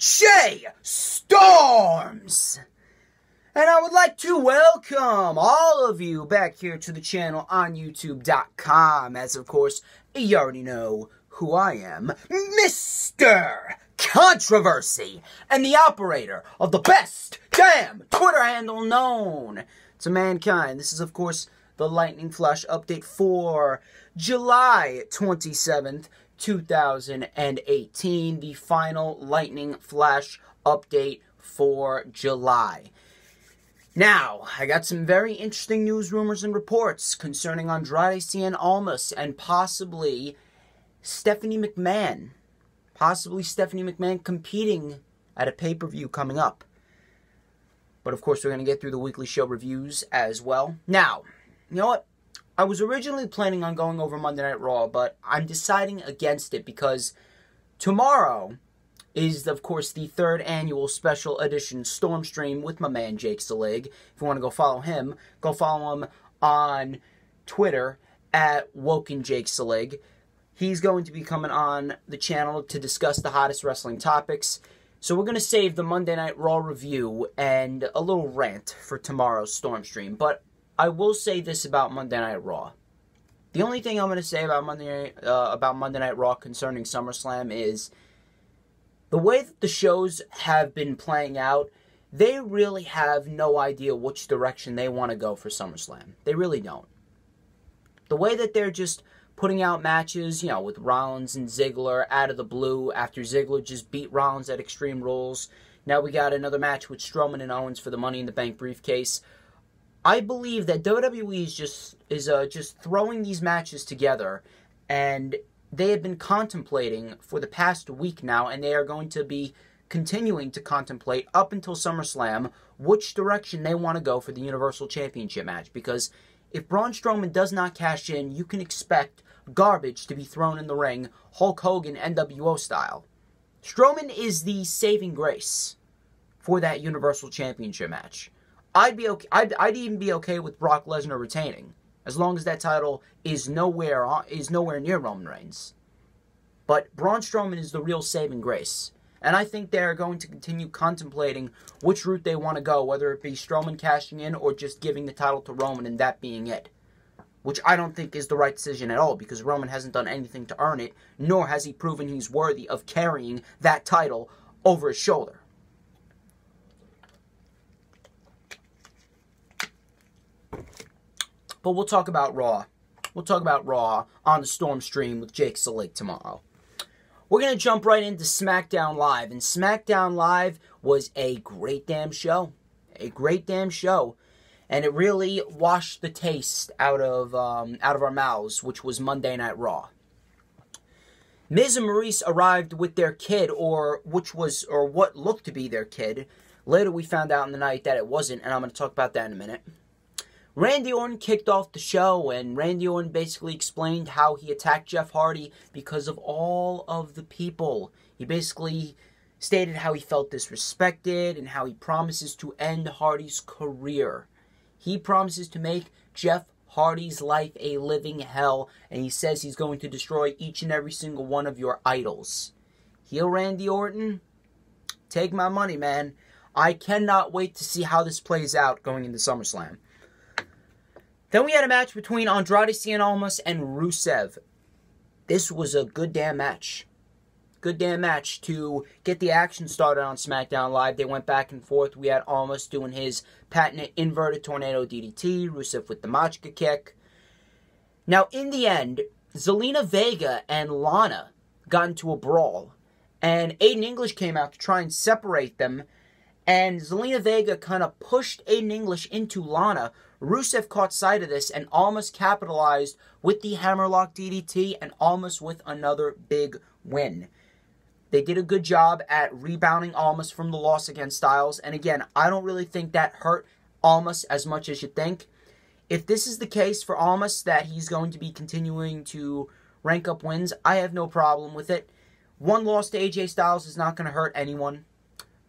Jay Storms! And I would like to welcome all of you back here to the channel on YouTube.com, as of course, you already know who I am, Mr. Controversy, and the operator of the best damn Twitter handle known to mankind. This is, of course, the Lightning Flash update for July 27th, 2018, the final Lightning Flash update for July. Now, I got some very interesting news, rumors, and reports concerning Andrade Cien Almas and possibly Stephanie McMahon. Possibly Stephanie McMahon competing at a pay-per-view coming up. But of course, we're going to get through the weekly show reviews as well. Now, you know what? I was originally planning on going over Monday Night Raw, but I'm deciding against it because tomorrow is, of course, the third annual special edition Storm Stream with my man Jake Salig. If you want to go follow him on Twitter at WokenJakeSalig. He's going to be coming on the channel to discuss the hottest wrestling topics. So we're going to save the Monday Night Raw review and a little rant for tomorrow's Storm Stream. But I will say this about Monday Night Raw. The only thing I'm going to say about Monday Night Raw concerning SummerSlam is the way that the shows have been playing out, they really have no idea which direction they want to go for SummerSlam. They really don't. The way that they're just putting out matches, you know, with Rollins and Ziggler out of the blue after Ziggler just beat Rollins at Extreme Rules. Now we got another match with Strowman and Owens for the Money in the Bank briefcase. I believe that WWE is just throwing these matches together, and they have been contemplating for the past week now, and they are going to be continuing to contemplate up until SummerSlam which direction they want to go for the Universal Championship match. Because if Braun Strowman does not cash in, you can expect garbage to be thrown in the ring, Hulk Hogan NWO style. Strowman is the saving grace for that Universal Championship match. I'd even be okay with Brock Lesnar retaining, as long as that title is nowhere near Roman Reigns. But Braun Strowman is the real saving grace. And I think they're going to continue contemplating which route they want to go, whether it be Strowman cashing in or just giving the title to Roman and that being it. Which I don't think is the right decision at all, because Roman hasn't done anything to earn it, nor has he proven he's worthy of carrying that title over his shoulder. But we'll talk about Raw. We'll talk about Raw on the Storm Stream with Jake Salig tomorrow. We're going to jump right into SmackDown Live. And SmackDown Live was a great damn show. A great damn show. And it really washed the taste out of our mouths, which was Monday Night Raw. Miz and Maurice arrived with their kid, or what looked to be their kid. Later we found out in the night that it wasn't, and I'm going to talk about that in a minute. Randy Orton kicked off the show, and Randy Orton basically explained how he attacked Jeff Hardy because of all of the people. He basically stated how he felt disrespected and how he promises to end Hardy's career. He promises to make Jeff Hardy's life a living hell, and he says he's going to destroy each and every single one of your idols. Heel Randy Orton, take my money, man. I cannot wait to see how this plays out going into SummerSlam. Then we had a match between Andrade Cien Almas and Rusev. This was a good damn match. Good damn match to get the action started on SmackDown Live. They went back and forth. We had Almas doing his patented inverted tornado DDT. Rusev with the Machka kick. Now, in the end, Zelina Vega and Lana got into a brawl. And Aiden English came out to try and separate them. And Zelina Vega kind of pushed Aiden English into Lana. Rusev caught sight of this and Almas capitalized with the Hammerlock DDT and Almas with another big win. They did a good job at rebounding Almas from the loss against Styles. And again, I don't really think that hurt Almas as much as you think. If this is the case for Almas, that he's going to be continuing to rank up wins, I have no problem with it. One loss to AJ Styles is not going to hurt anyone.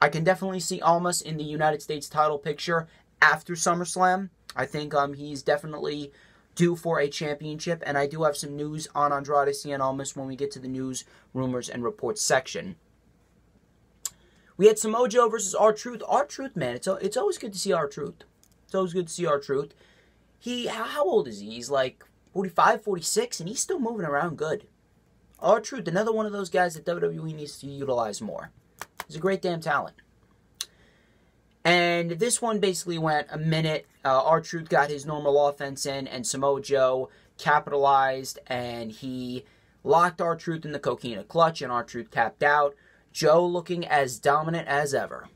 I can definitely see Almas in the United States title picture after SummerSlam. I think he's definitely due for a championship, and I do have some news on Andrade Cien Almas when we get to the news, rumors, and reports section. We had Samoa Joe versus R-Truth. R-Truth, man, it's always good to see R-Truth. It's always good to see R-Truth. How old is he? He's like 45, 46, and he's still moving around good. R-Truth, another one of those guys that WWE needs to utilize more. He's a great damn talent. And this one basically went a minute. R-Truth got his normal offense in, and Samoa Joe capitalized, and he locked R-Truth in the Coquina clutch, and R-Truth tapped out. Joe looking as dominant as ever.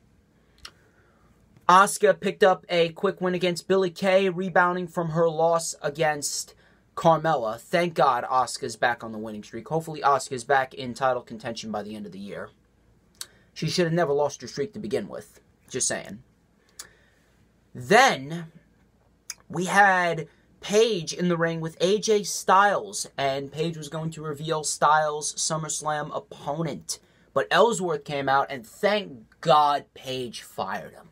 Asuka picked up a quick win against Billie Kay, rebounding from her loss against Carmella. Thank God Asuka's back on the winning streak. Hopefully Asuka's back in title contention by the end of the year. She should have never lost her streak to begin with. Just saying. Then, we had Paige in the ring with AJ Styles, and Paige was going to reveal Styles' SummerSlam opponent. But Ellsworth came out, and thank God Paige fired him.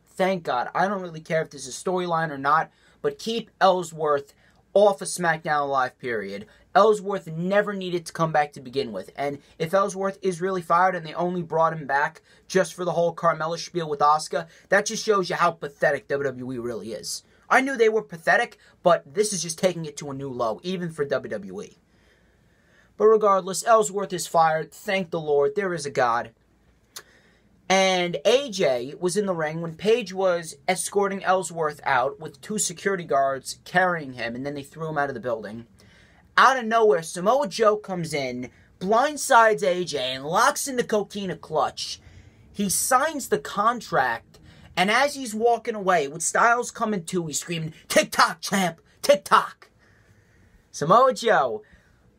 Thank God. I don't really care if this is storyline or not, but keep Ellsworth off of SmackDown Live, period. Ellsworth never needed to come back to begin with. And if Ellsworth is really fired and they only brought him back just for the whole Carmella spiel with Asuka, that just shows you how pathetic WWE really is. I knew they were pathetic, but this is just taking it to a new low, even for WWE. But regardless, Ellsworth is fired. Thank the Lord. There is a God. And AJ was in the ring when Paige was escorting Ellsworth out with 2 security guards carrying him, and then they threw him out of the building. Out of nowhere, Samoa Joe comes in, blindsides AJ, and locks in the Coquina clutch. He signs the contract, and as he's walking away, with Styles coming to, he's screaming, "Tick-tock, champ! Tick-tock!" Samoa Joe,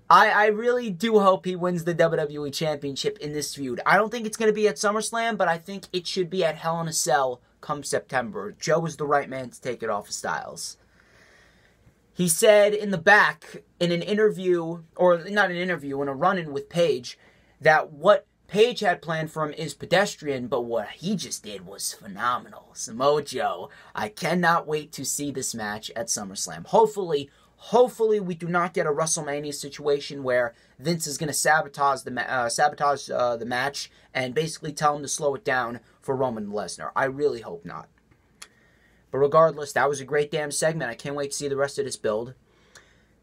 I really do hope he wins the WWE Championship in this feud. I don't think it's going to be at SummerSlam, but I think it should be at Hell in a Cell come September. Joe is the right man to take it off of Styles. He said in the back, in an interview, or not an interview, in a run-in with Paige, that what Paige had planned for him is pedestrian, but what he just did was phenomenal. Samoa Joe, I cannot wait to see this match at SummerSlam. Hopefully we do not get a WrestleMania situation where Vince is going to sabotage the match and basically tell him to slow it down for Roman Lesnar. I really hope not. But regardless, that was a great damn segment. I can't wait to see the rest of this build.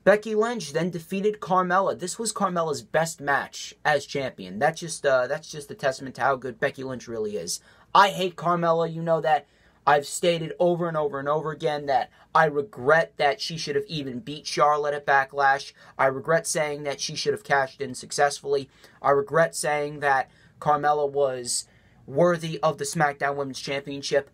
Becky Lynch then defeated Carmella. This was Carmella's best match as champion. That's just a testament to how good Becky Lynch really is. I hate Carmella, you know that. I've stated over and over and over again that I regret that she should have even beat Charlotte at Backlash. I regret saying that she should have cashed in successfully. I regret saying that Carmella was worthy of the SmackDown Women's Championship.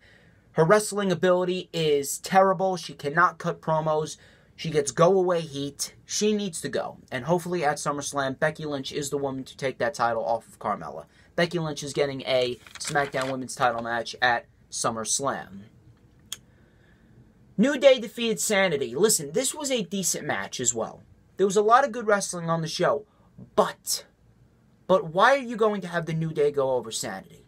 Her wrestling ability is terrible. She cannot cut promos. She gets go-away heat. She needs to go. And hopefully at SummerSlam, Becky Lynch is the woman to take that title off of Carmella. Becky Lynch is getting a SmackDown Women's title match at SummerSlam. New Day defeated Sanity. Listen, this was a decent match as well. There was a lot of good wrestling on the show. But why are you going to have the New Day go over Sanity?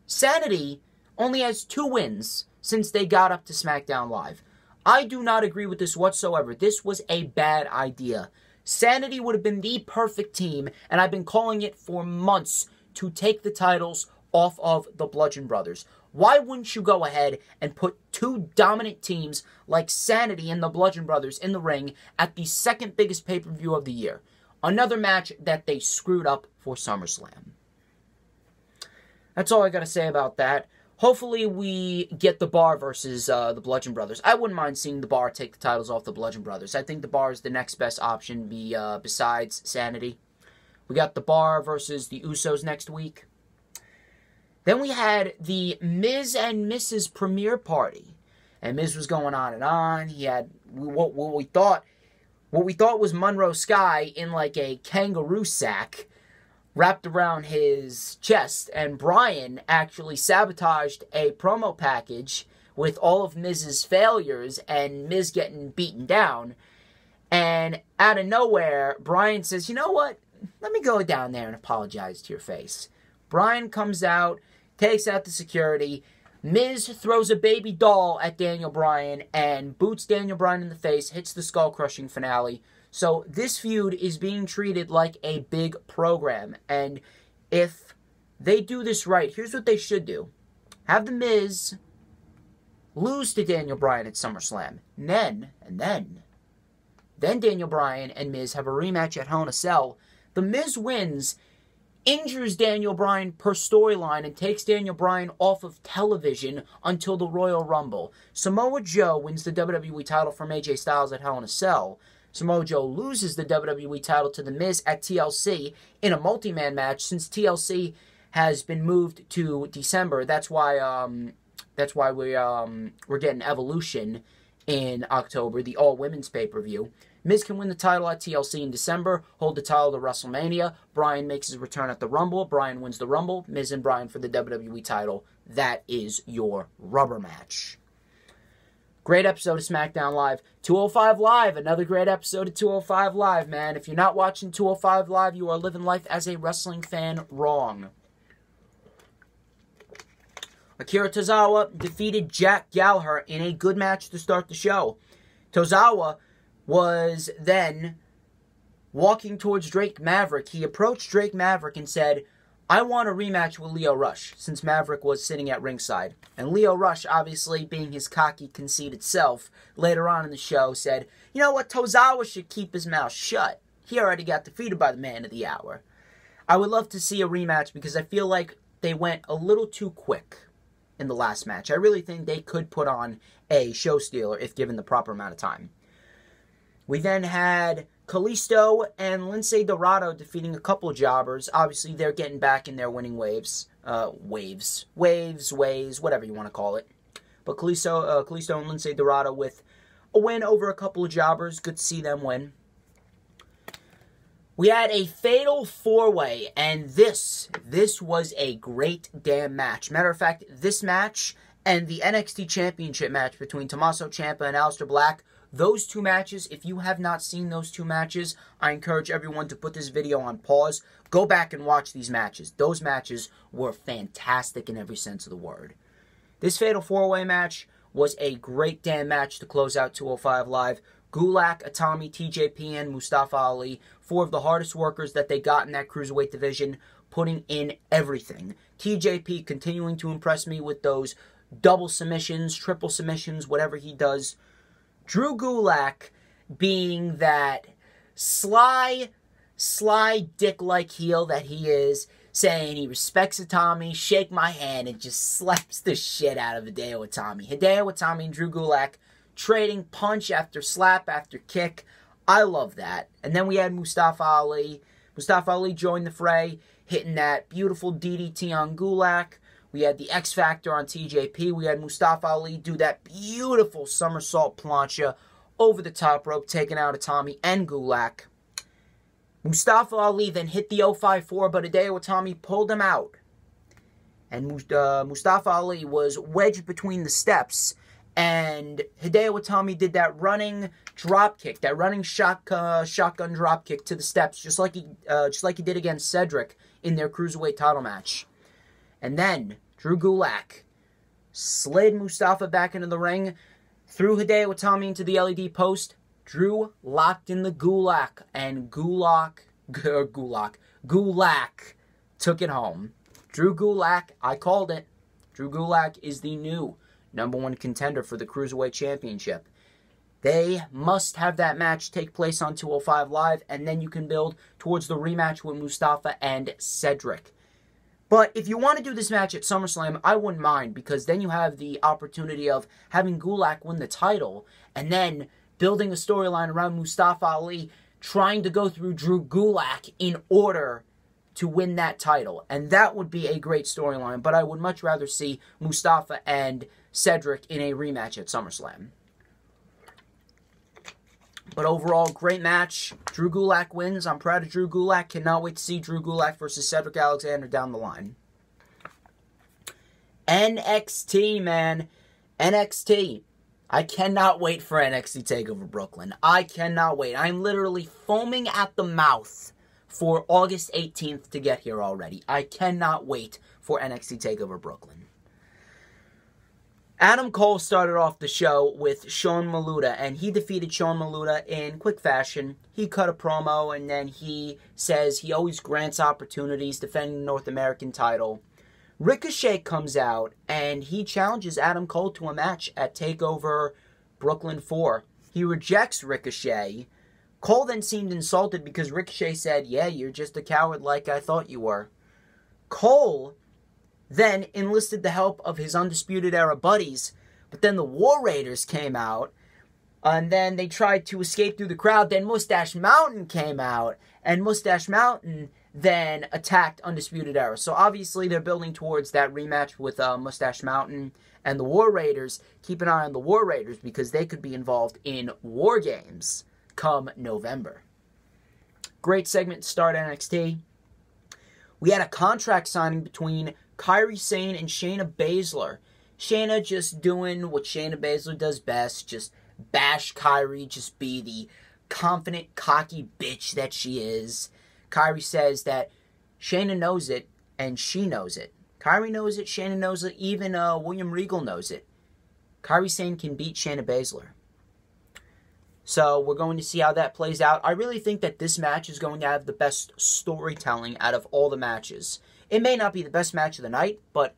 Sanity only has 2 wins since they got up to SmackDown Live. I do not agree with this whatsoever. This was a bad idea. Sanity would have been the perfect team, and I've been calling it for months, to take the titles off of the Bludgeon Brothers. Why wouldn't you go ahead and put 2 dominant teams like Sanity and the Bludgeon Brothers in the ring at the second biggest pay-per-view of the year? Another match that they screwed up for SummerSlam. That's all I got to say about that. Hopefully we get the Bar versus the Bludgeon Brothers. I wouldn't mind seeing the Bar take the titles off the Bludgeon Brothers. I think the Bar is the next best option besides Sanity. We got the Bar versus the Usos next week. Then we had the Miz and Mrs. premiere party. And Miz was going on and on. He had what we thought was Monroe Sky in like a kangaroo sack wrapped around his chest. And Bryan actually sabotaged a promo package with all of Miz's failures and Miz getting beaten down. And out of nowhere, Bryan says, "You know what? Let me go down there and apologize to your face." Bryan comes out, takes out the security. Miz throws a baby doll at Daniel Bryan and boots Daniel Bryan in the face, hits the skull-crushing finale. So this feud is being treated like a big program. And if they do this right, here's what they should do. Have The Miz lose to Daniel Bryan at SummerSlam. Then Daniel Bryan and Miz have a rematch at Hell in a Cell. The Miz wins, injures Daniel Bryan per storyline, and takes Daniel Bryan off of television until the Royal Rumble. Samoa Joe wins the WWE title from AJ Styles at Hell in a Cell. Samoa Joe loses the WWE title to The Miz at TLC in a multi-man match. Since TLC has been moved to December, that's why we're getting Evolution in October, the all-women's pay-per-view. Miz can win the title at TLC in December, hold the title to WrestleMania. Bryan makes his return at the Rumble. Bryan wins the Rumble. Miz and Bryan for the WWE title. That is your rubber match. Great episode of SmackDown Live. 205 Live, another great episode of 205 Live, man. If you're not watching 205 Live, you are living life as a wrestling fan wrong. Akira Tozawa defeated Jack Gallagher in a good match to start the show. Tozawa was then walking towards Drake Maverick. He approached Drake Maverick and said, I want a rematch with Lio Rush, since Maverick was sitting at ringside. And Lio Rush, obviously being his cocky, conceited self, later on in the show said, you know what, Tozawa should keep his mouth shut. He already got defeated by the Man of the Hour. I would love to see a rematch because I feel like they went a little too quick in the last match. I really think they could put on a show stealer if given the proper amount of time. We then had Kalisto and Lince Dorado defeating a couple of jobbers. Obviously, they're getting back in their winning waves. Waves, whatever you want to call it. But Kalisto and Lince Dorado with a win over a couple of jobbers. Good to see them win. We had a fatal four-way, and this was a great damn match. Matter of fact, this match and the NXT Championship match between Tommaso Ciampa and Aleister Black, those two matches, if you have not seen those two matches, I encourage everyone to put this video on pause. Go back and watch these matches. Those matches were fantastic in every sense of the word. This fatal four-way match was a great damn match to close out 205 Live. Gulak, Atami, TJP, and Mustafa Ali, four of the hardest workers that they got in that cruiserweight division, putting in everything. TJP continuing to impress me with those double submissions, triple submissions, whatever he does. Drew Gulak being that sly dick-like heel that he is, saying he respects Itami, shake my hand, and just slaps the shit out of Hideo Itami. Hideo Itami and Drew Gulak trading punch after slap after kick. I love that. And then we had Mustafa Ali. Mustafa Ali joined the fray, hitting that beautiful DDT on Gulak. We had the X Factor on TJP. We had Mustafa Ali do that beautiful somersault plancha over the top rope, taking out Itami and Gulak. Mustafa Ali then hit the 054, but Hideo Itami pulled him out. And Mustafa Ali was wedged between the steps. And Hideo Itami did that running drop kick, that running shotgun drop kick to the steps, just like he did against Cedric in their cruiserweight title match. And then Drew Gulak slid Mustafa back into the ring, threw Hideo Itami into the LED post. Drew locked in the Gulak, and Gulak took it home. Drew Gulak, I called it. Drew Gulak is the new #1 contender for the Cruiserweight Championship. They must have that match take place on 205 Live, and then you can build towards the rematch with Mustafa and Cedric. But if you want to do this match at SummerSlam, I wouldn't mind, because then you have the opportunity of having Gulak win the title, and then building a storyline around Mustafa Ali trying to go through Drew Gulak in order to win that title. And that would be a great storyline, but I would much rather see Mustafa and Cedric in a rematch at SummerSlam. But overall, great match. Drew Gulak wins. I'm proud of Drew Gulak. Cannot wait to see Drew Gulak versus Cedric Alexander down the line. NXT, man. NXT. I cannot wait for NXT TakeOver Brooklyn. I cannot wait. I'm literally foaming at the mouth for August 18th to get here already. I cannot wait for NXT TakeOver Brooklyn. Adam Cole started off the show with Sean Maluta, and he defeated Sean Maluta in quick fashion. He cut a promo, and then he says he always grants opportunities defending the North American title. Ricochet comes out, and he challenges Adam Cole to a match at TakeOver Brooklyn 4. He rejects Ricochet. Cole then seemed insulted because Ricochet said, "Yeah, you're just a coward like I thought you were." Cole then enlisted the help of his Undisputed Era buddies, but then the War Raiders came out, and then they tried to escape through the crowd. Then Mustache Mountain came out, and Mustache Mountain then attacked Undisputed Era. So obviously they're building towards that rematch with Mustache Mountain and the War Raiders. Keep an eye on the War Raiders because they could be involved in War Games come November. Great segment to start NXT. We had a contract signing between Kairi Sane and Shayna Baszler. Shayna just doing what Shayna Baszler does best, just bash Kairi, just be the confident, cocky bitch that she is. Kairi says that Shayna knows it, and she knows it. Kairi knows it, Shayna knows it, even William Regal knows it. Kairi Sane can beat Shayna Baszler. So we're going to see how that plays out. I really think that this match is going to have the best storytelling out of all the matches. It may not be the best match of the night, but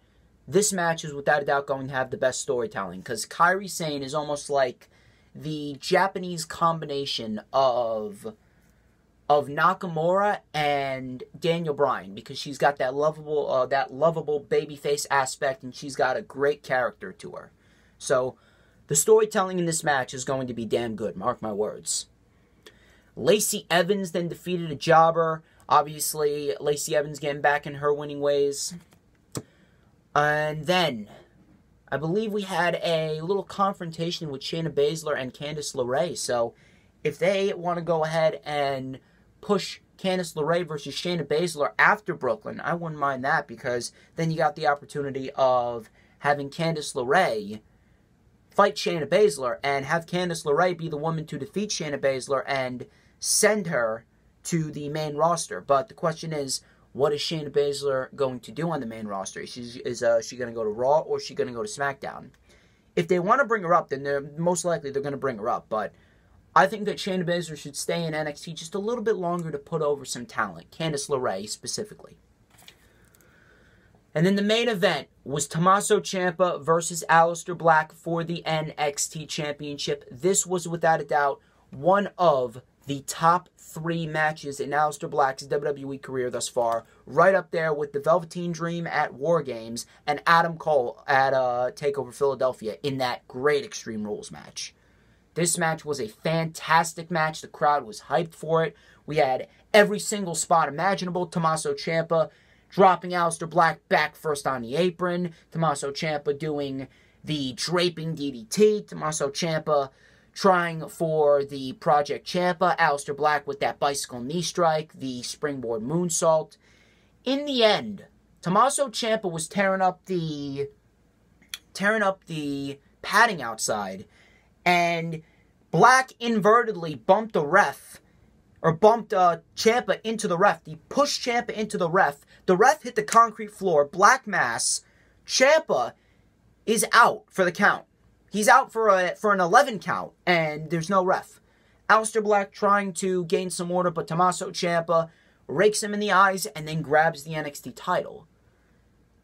this match is without a doubt going to have the best storytelling. Because Kairi Sane is almost like the Japanese combination of Nakamura and Daniel Bryan. Because she's got that lovable babyface aspect, and she's got a great character to her. So the storytelling in this match is going to be damn good, mark my words. Lacey Evans then defeated a jobber. Obviously, Lacey Evans getting back in her winning ways. And then, I believe we had a little confrontation with Shayna Baszler and Candice LeRae. So, if they want to go ahead and push Candice LeRae versus Shayna Baszler after Brooklyn, I wouldn't mind that because then you got the opportunity of having Candice LeRae fight Shayna Baszler and have Candice LeRae be the woman to defeat Shayna Baszler and send her to the main roster. But the question is, what is Shayna Baszler going to do on the main roster? Is she going to go to Raw or is she going to go to SmackDown? If they want to bring her up, then they're going to bring her up. But I think that Shayna Baszler should stay in NXT just a little bit longer to put over some talent. Candice LeRae specifically. And then the main event was Tommaso Ciampa versus Aleister Black for the NXT Championship. This was without a doubt one of the top 3 matches in Aleister Black's WWE career thus far. Right up there with the Velveteen Dream at War Games and Adam Cole at TakeOver Philadelphia in that great Extreme Rules match. This match was a fantastic match. The crowd was hyped for it. We had every single spot imaginable. Tommaso Ciampa dropping Aleister Black back first on the apron. Tommaso Ciampa doing the draping DDT. Tommaso Ciampa trying for the Project Ciampa. Aleister Black with that bicycle knee strike. The springboard moonsault. In the end, Tommaso Ciampa was tearing up the padding outside. And Black invertedly bumped the ref. Or bumped Ciampa into the ref. He pushed Ciampa into the ref. The ref hit the concrete floor. Black mass. Ciampa is out for the count. He's out for an 11 count. And there's no ref. Aleister Black trying to gain some order. But Tommaso Ciampa rakes him in the eyes. And then grabs the NXT title.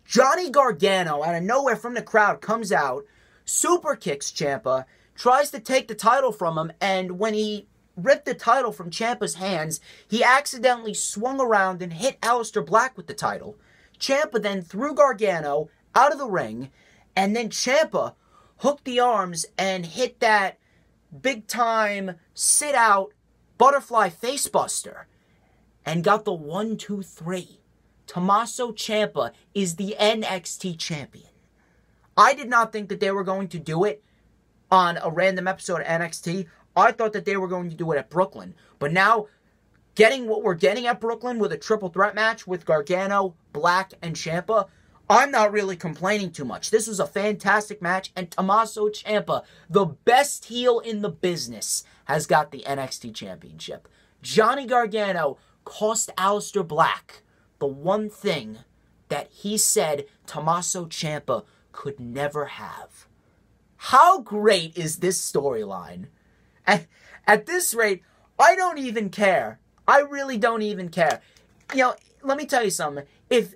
Johnny Gargano out of nowhere from the crowd comes out. Super kicks Ciampa. Tries to take the title from him. And when he ripped the title from Ciampa's hands, he accidentally swung around and hit Aleister Black with the title. Ciampa then threw Gargano out of the ring, and then Ciampa hooked the arms and hit that big-time sit-out butterfly facebuster and got the 1, 2, 3. Tommaso Ciampa is the NXT champion. I did not think that they were going to do it on a random episode of NXT. I thought that they were going to do it at Brooklyn. But now, getting what we're getting at Brooklyn with a triple threat match with Gargano, Black, and Ciampa, I'm not really complaining too much. This was a fantastic match, and Tommaso Ciampa, the best heel in the business, has got the NXT Championship. Johnny Gargano cost Aleister Black the one thing that he said Tommaso Ciampa could never have. How great is this storyline? At this rate, I don't even care. I really don't even care. You know, let me tell you something. If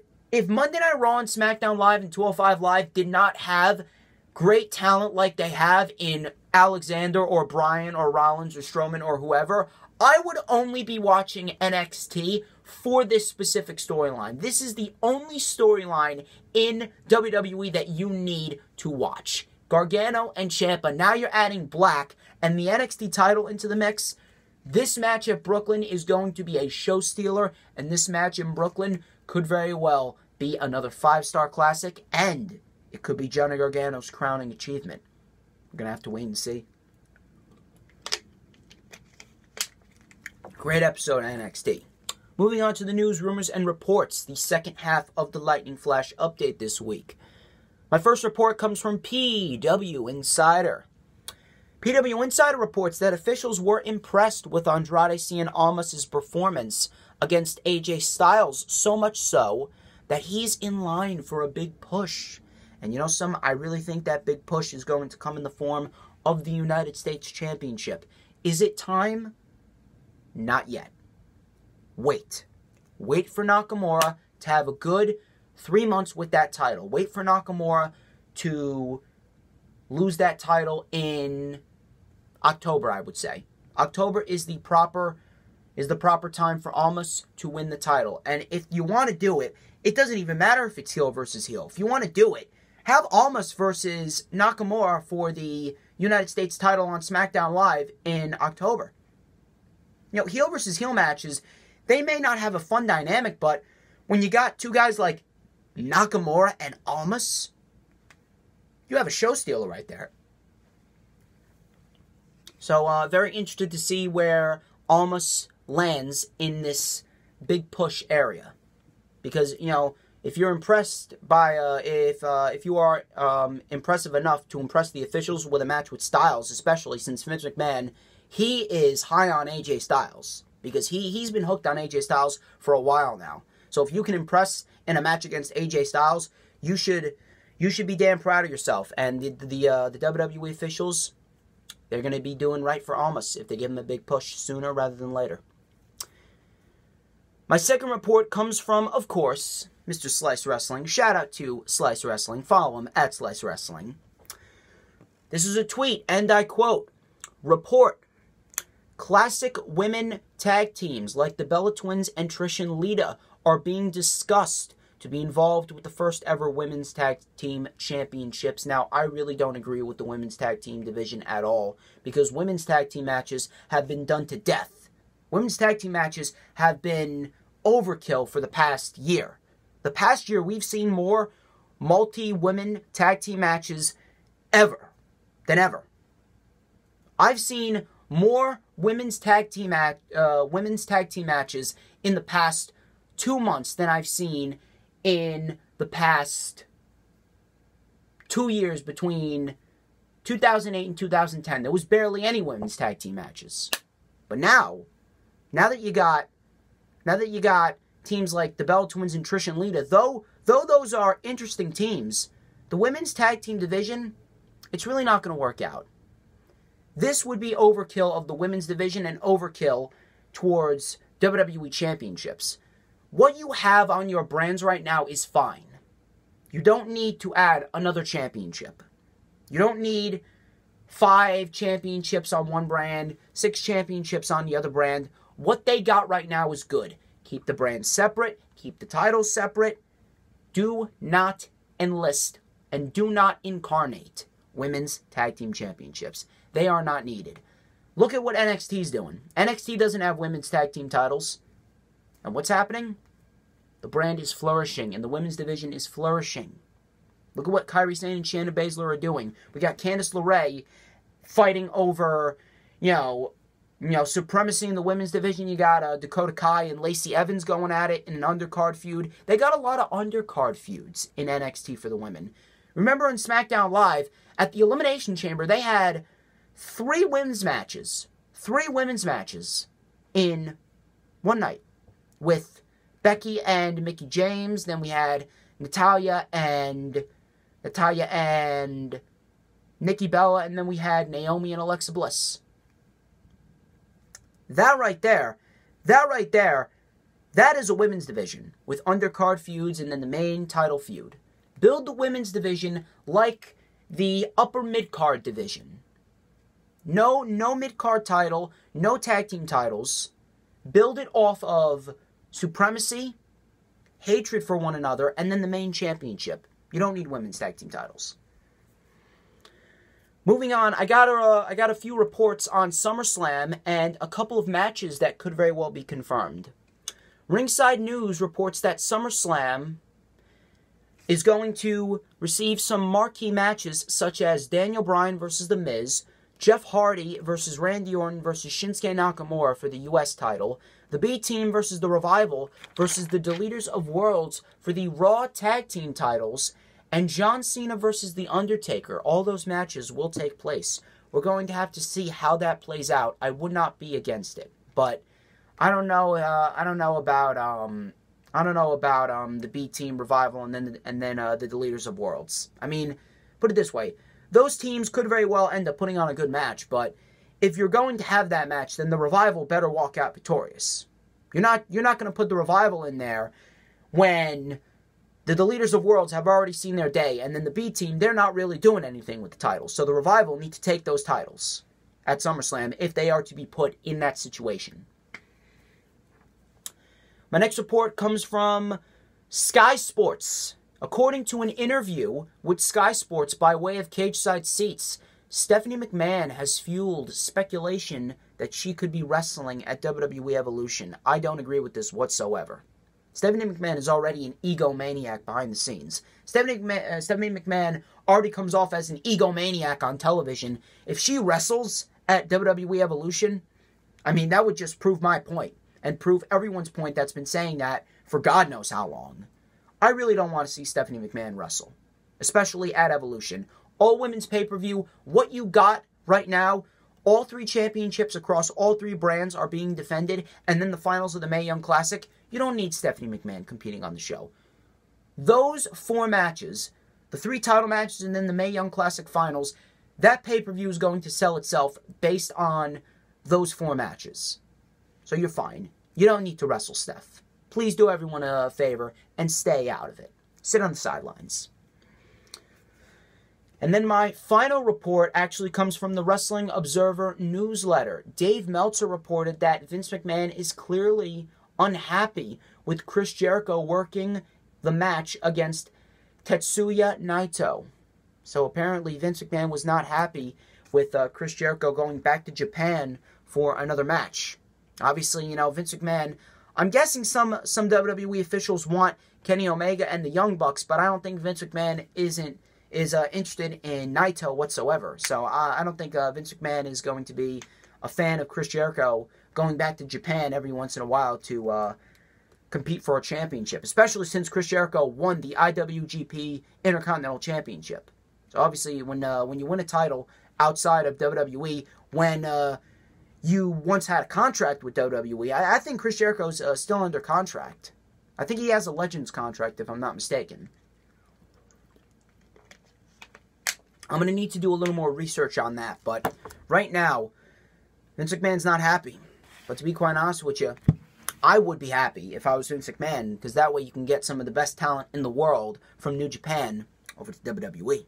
Monday Night Raw and SmackDown Live and 205 Live did not have great talent like they have in Alexander or Bryan or Rollins or Strowman or whoever, I would only be watching NXT for this specific storyline. This is the only storyline in WWE that you need to watch. Gargano and Ciampa. Now you're adding Black and the NXT title into the mix. This match at Brooklyn is going to be a show stealer, and this match in Brooklyn could very well be another 5-star classic, and it could be Johnny Gargano's crowning achievement. We're going to have to wait and see. Great episode of NXT. Moving on to the news, rumors, and reports. The second half of the Lightning Flash update this week. My first report comes from PW Insider. PW Insider reports that officials were impressed with Andrade Cien Almas' performance against AJ Styles, so much so that he's in line for a big push. And you know something? I really think that big push is going to come in the form of the United States Championship. Is it time? Not yet. Wait. Wait for Nakamura to have a good 3 months with that title. Wait for Nakamura to lose that title in October, I would say. October is the proper time for Almas to win the title. And if you want to do it, it doesn't even matter if it's heel versus heel. If you want to do it, have Almas versus Nakamura for the United States title on SmackDown Live in October. You know, heel versus heel matches, they may not have a fun dynamic, but when you got two guys like Nakamura and Almas, you have a show stealer right there. So, very interested to see where Almas lands in this big push area. Because, you know, if you're impressed by, if you are impressive enough to impress the officials with a match with Styles, especially since Vince McMahon, he is high on AJ Styles. Because he's been hooked on AJ Styles for a while now. So if you can impress in a match against AJ Styles, you should be damn proud of yourself. And the WWE officials, they're going to be doing right for Almas if they give him a big push sooner rather than later. My second report comes from, of course, Mr. Slice Wrestling. Shout out to Slice Wrestling. Follow him at Slice Wrestling. This is a tweet, and I quote, "Report. Classic women tag teams like the Bella Twins and Trish and Lita are being discussed to be involved with the first ever women's tag team championships." Now, I really don't agree with the women's tag team division at all, because women's tag team matches have been done to death. Women's tag team matches have been overkill for the past year. The past year, we've seen more multi-women tag team matches than ever. I've seen more women's tag team matches in the past 2 months than I've seen in the past 2 years between 2008 and 2010. There was barely any women's tag team matches. But now that you got teams like the Bella Twins and Trish and Lita, though those are interesting teams, the women's tag team division, it's really not going to work out. This would be overkill of the women's division and overkill towards WWE championships. What you have on your brands right now is fine. You don't need to add another championship. You don't need 5 championships on one brand, 6 championships on the other brand. What they got right now is good. Keep the brands separate. Keep the titles separate. Do not enlist and do not incarnate women's tag team championships. They are not needed. Look at what NXT is doing. NXT doesn't have women's tag team titles. And what's happening? The brand is flourishing, and the women's division is flourishing. Look at what Kairi Sane and Shayna Baszler are doing. We got Candice LeRae fighting over, supremacy in the women's division. You got Dakota Kai and Lacey Evans going at it in an undercard feud. They got a lot of undercard feuds in NXT for the women. Remember on SmackDown Live, at the Elimination Chamber, they had 3 women's matches. 3 women's matches in one night with Becky and Mickie James. Then we had Natalya and Nikki Bella, and then we had Naomi and Alexa Bliss. That right there, that is a women's division with undercard feuds and then the main title feud. Build the women's division like the upper mid-card division. No mid-card title, no tag team titles. Build it off of supremacy, hatred for one another, and then the main championship. You don't need women's tag team titles. Moving on, I got a few reports on SummerSlam and a couple of matches that could very well be confirmed. Ringside News reports that SummerSlam is going to receive some marquee matches such as Daniel Bryan versus The Miz, Jeff Hardy versus Randy Orton versus Shinsuke Nakamura for the U.S. title, the B-Team versus The Revival versus the Deleters of Worlds for the Raw Tag Team titles, and John Cena versus The Undertaker. All those matches will take place. We're going to have to see how that plays out. I would not be against it, but I don't know about the B-Team, Revival, and then the Deleters of Worlds. I mean, put it this way: those teams could very well end up putting on a good match, but if you're going to have that match, then the Revival better walk out victorious. You're not going to put the Revival in there when the Deleters of Worlds have already seen their day, and then the B-Team, they're not really doing anything with the titles. So the Revival need to take those titles at SummerSlam if they are to be put in that situation. My next report comes from Sky Sports. According to an interview with Sky Sports by way of Cage Side Seats, Stephanie McMahon has fueled speculation that she could be wrestling at WWE Evolution. I don't agree with this whatsoever. Stephanie McMahon is already an egomaniac behind the scenes. Stephanie McMahon already comes off as an egomaniac on television. If she wrestles at WWE Evolution, I mean, that would just prove my point and prove everyone's point that's been saying that for God knows how long. I really don't want to see Stephanie McMahon wrestle, especially at Evolution. All women's pay-per-view, what you got right now, all 3 championships across all 3 brands are being defended, and then the finals of the Mae Young Classic. You don't need Stephanie McMahon competing on the show. Those 4 matches, the 3 title matches and then the Mae Young Classic finals, that pay-per-view is going to sell itself based on those 4 matches. So you're fine. You don't need to wrestle Steph. Please do everyone a favor and stay out of it. Sit on the sidelines. And then my final report actually comes from the Wrestling Observer newsletter. Dave Meltzer reported that Vince McMahon is clearly unhappy with Chris Jericho working the match against Tetsuya Naito. So apparently Vince McMahon was not happy with Chris Jericho going back to Japan for another match. Obviously, Vince McMahon, I'm guessing some WWE officials want Kenny Omega and the Young Bucks, but I don't think Vince McMahon is interested in Naito whatsoever. So I don't think Vince McMahon is going to be a fan of Chris Jericho going back to Japan every once in a while to compete for a championship, especially since Chris Jericho won the IWGP Intercontinental Championship. So obviously, when you win a title outside of WWE, when you once had a contract with WWE, I think Chris Jericho's still under contract. I think he has a Legends contract, if I'm not mistaken. I'm going to need to do a little more research on that, but right now, Vince McMahon's not happy. But to be quite honest with you, I would be happy if I was Vince McMahon, because that way you can get some of the best talent in the world from New Japan over to WWE.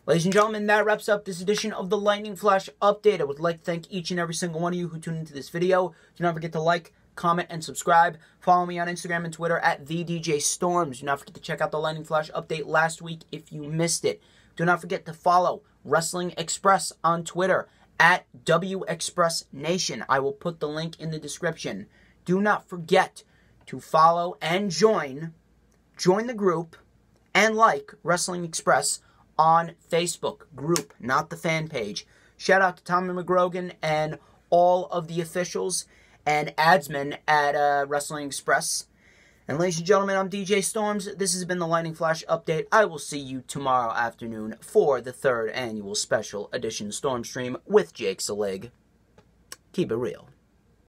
Ladies and gentlemen, that wraps up this edition of the Lightning Flash Update. I would like to thank each and every single one of you who tuned into this video. Do not forget to like, comment, and subscribe. Follow me on Instagram and Twitter at TheDJStorms. Do not forget to check out the Lightning Flash Update last week if you missed it. Do not forget to follow Wrestling Express on Twitter at WExpressNation. I will put the link in the description. Do not forget to follow and join the group, and like Wrestling Express on Facebook group, not the fan page. Shout out to Tommy McGrogan and all of the officials and adsmen at Wrestling Express. And ladies and gentlemen, I'm DJ Storms. This has been the Lightning Flash Update. I will see you tomorrow afternoon for the 3rd annual special edition Storm Stream with Jake Salig. Keep it real.